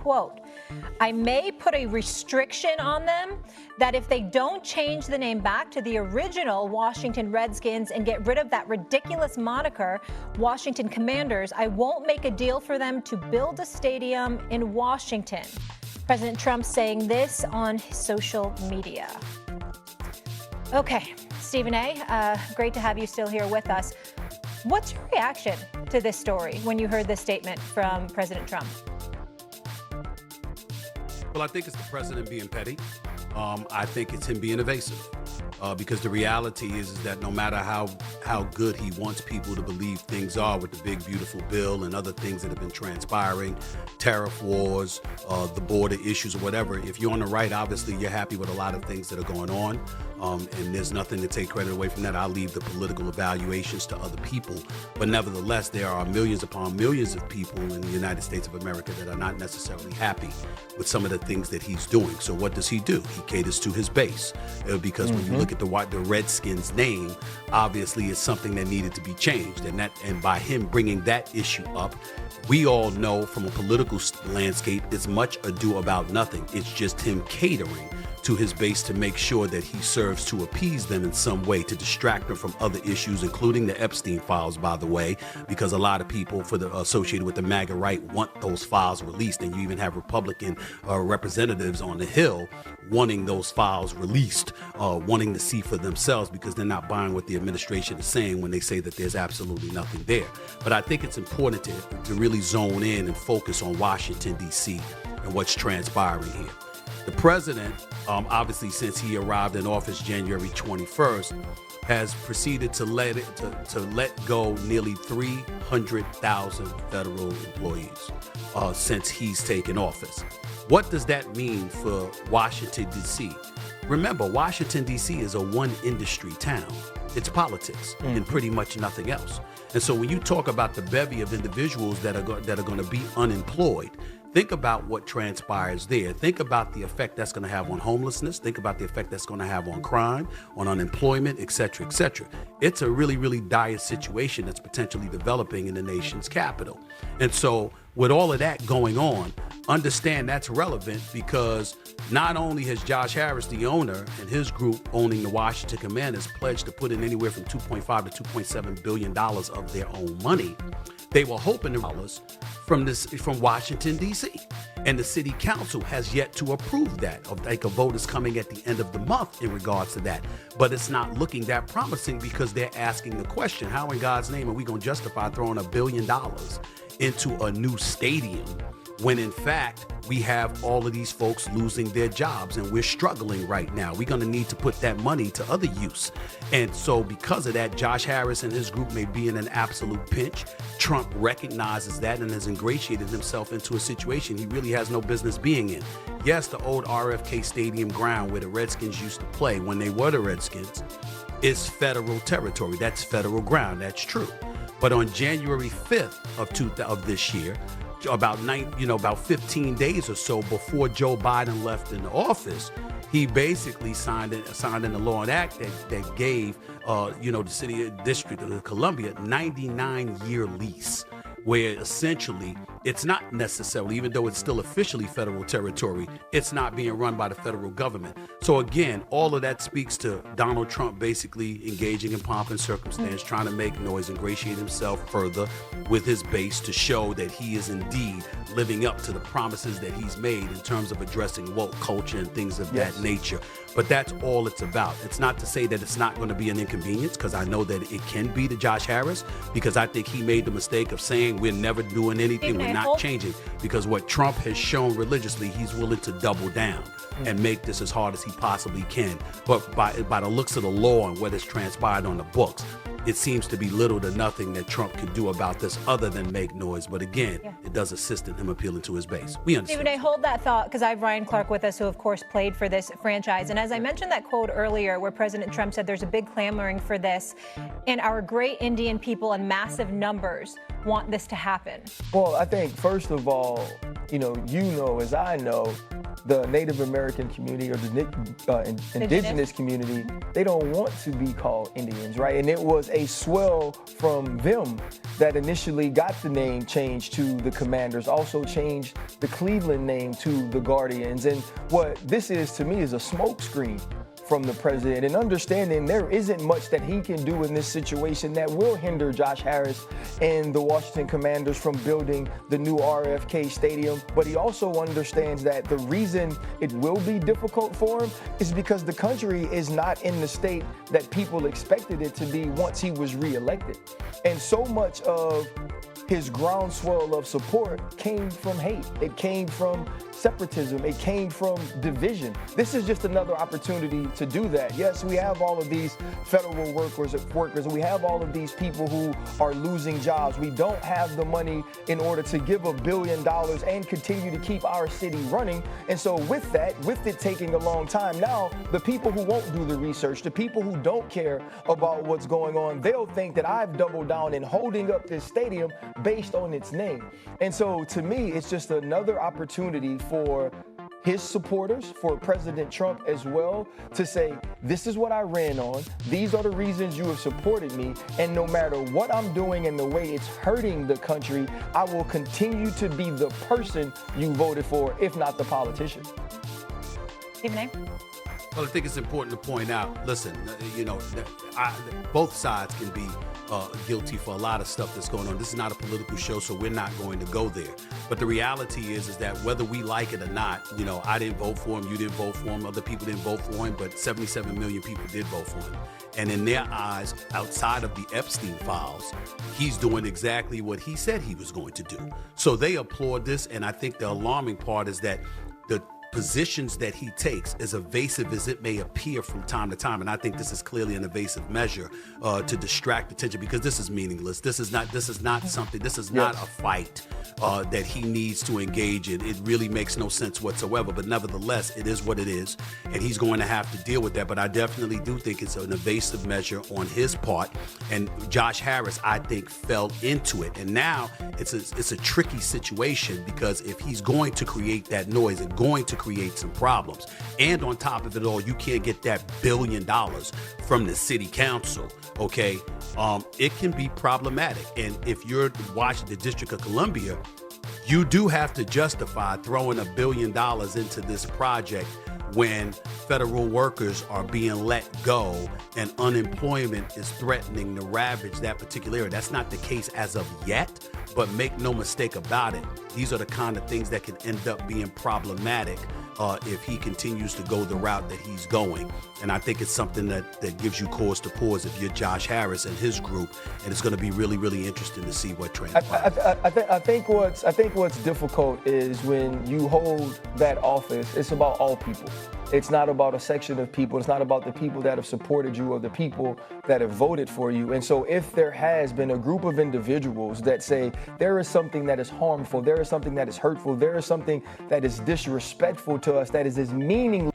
quote, "I may put a restriction on them that if they don't change the name back to the original Washington Redskins and get rid of that ridiculous moniker, Washington Commanders, I won't make a deal for them to build a stadium in Washington." President Trump saying this on his social media. Okay, Stephen A., great to have you still here with us. What's your reaction to this story when you heard this statement from President Trump? Well, I think it's the president being petty. I think it's him being evasive. Because the reality is that no matter how good he wants people to believe things are with the big, beautiful bill and other things that have been transpiring, tariff wars, the border issues or whatever, if you're on the right, obviously you're happy with a lot of things that are going on. And there's nothing to take credit away from that. I'll leave the political evaluations to other people. But nevertheless, there are millions upon millions of people in the United States of America that are not necessarily happy with some of the things that he's doing. So what does he do? He caters to his base. Because when you look at the Redskins name, obviously it's something that needed to be changed. And by him bringing that issue up, we all know from a political landscape, it's much ado about nothing. It's just him catering to his base to make sure that he serves to appease them in some way, to distract them from other issues, including the Epstein files, by the way, because a lot of people associated with the MAGA right want those files released. And you even have Republican representatives on the Hill wanting those files released, wanting to see for themselves because they're not buying what the administration is saying when they say that there's absolutely nothing there. But I think it's important to really zone in and focus on Washington, D.C. and what's transpiring here. The president, obviously since he arrived in office January 21st, has proceeded to let go nearly 300,000 federal employees since he's taken office. What does that mean for Washington, D.C.? Remember, Washington, D.C. is a one-industry town. It's politics and pretty much nothing else. And so when you talk about the bevy of individuals that are going to be unemployed, think about what transpires there. Think about the effect that's going to have on homelessness. Think about the effect that's going to have on crime, on unemployment, et cetera, et cetera. It's a really, really dire situation that's potentially developing in the nation's capital. And so with all of that going on, understand that's relevant because not only has Josh Harris, the owner, and his group owning the Washington Commanders pledged to put in anywhere from $2.5 to $2.7 billion of their own money, they were hoping dollars from Washington, D.C. And the city council has yet to approve that. Like a vote is coming at the end of the month in regards to that. But it's not looking that promising because they're asking the question, how in God's name are we going to justify throwing $1 billion into a new stadium when in fact we have all of these folks losing their jobs and we're struggling right now? We're going to need to put that money to other use. And so because of that, Josh Harris and his group may be in an absolute pinch. Trump recognizes that and has ingratiated himself into a situation he really has no business being in. Yes, the old RFK Stadium ground where the Redskins used to play when they were the Redskins is federal territory. That's federal ground. That's true. But on January 5th of this year, about 15 days or so before Joe Biden left in office, he basically signed in the law and act that gave the city district of Columbia 99-year lease, where essentially it's not necessarily, even though it's still officially federal territory, it's not being run by the federal government. So again, all of that speaks to Donald Trump basically engaging in pomp and circumstance, trying to make noise, ingratiate himself further with his base to show that he is indeed living up to the promises that he's made in terms of addressing woke culture and things of that nature. But that's all it's about. It's not to say that it's not going to be an inconvenience, because I know that it can be to Josh Harris, because I think he made the mistake of saying we're never doing anything, we're not changing, because what Trump has shown religiously, he's willing to double down and make this as hard as he possibly can. But by the looks of the law and what has transpired on the books, it seems to be little to nothing that Trump could do about this other than make noise. But again, it does assist in him appealing to his base. We understand. Stephen A., hold that thought, because I have Ryan Clark with us, who of course played for this franchise. And as I mentioned that quote earlier where President Trump said there's a big clamoring for this, and our great Indian people in massive numbers want this to happen. Well, I think first of all, as I know, the Native American community or the indigenous community, they don't want to be called Indians, right? And it was a swell from them that initially got the name changed to the Commanders, also changed the Cleveland name to the Guardians. And what this is to me is a smokescreen from the president, and understanding there isn't much that he can do in this situation that will hinder Josh Harris and the Washington Commanders from building the new RFK Stadium. But he also understands that the reason it will be difficult for him is because the country is not in the state that people expected it to be once he was reelected. And so much of his groundswell of support came from hate. It came from separatism. It came from division. This is just another opportunity to do that. Yes, we have all of these federal workers, and we have all of these people who are losing jobs. We don't have the money in order to give $1 billion and continue to keep our city running. And so with that, with it taking a long time, now the people who won't do the research, the people who don't care about what's going on, they'll think that I've doubled down in holding up this stadium based on its name. And so to me, it's just another opportunity for his supporters, for President Trump as well, to say, this is what I ran on, these are the reasons you have supported me, and no matter what I'm doing and the way it's hurting the country, I will continue to be the person you voted for, if not the politician. Stephen A. Well, I think it's important to point out, listen, both sides can be guilty for a lot of stuff that's going on. This is not a political show, so we're not going to go there. But the reality is that whether we like it or not, I didn't vote for him, you didn't vote for him, other people didn't vote for him, but 77 million people did vote for him. And in their eyes, outside of the Epstein files, he's doing exactly what he said he was going to do. So they applaud this, and I think the alarming part is that the positions that he takes, as evasive as it may appear from time to time, and I think this is clearly an evasive measure to distract attention, because this is meaningless. This is not something. This is not a fight that he needs to engage in. It really makes no sense whatsoever. But nevertheless, it is what it is, and he's going to have to deal with that. But I definitely do think it's an evasive measure on his part, and Josh Harris, I think, fell into it. And now it's a tricky situation, because if he's going to create that noise and going to create some problems, and on top of it all, you can't get that $1 billion from the city council, okay? It can be problematic. And if you're Washington District of Columbia, you do have to justify throwing $1 billion into this project when federal workers are being let go and unemployment is threatening to ravage that particular area. That's not the case as of yet, but make no mistake about it, these are the kind of things that can end up being problematic if he continues to go the route that he's going. And I think it's something that gives you cause to pause if you're Josh Harris and his group, and it's going to be really, really interesting to see what transpires. I think what's difficult is when you hold that office, it's about all people. It's not about a section of people. It's not about the people that have supported you or the people that have voted for you. And so if there has been a group of individuals that say there is something that is harmful, there is something that is hurtful, there is something that is disrespectful to us, that is as meaningless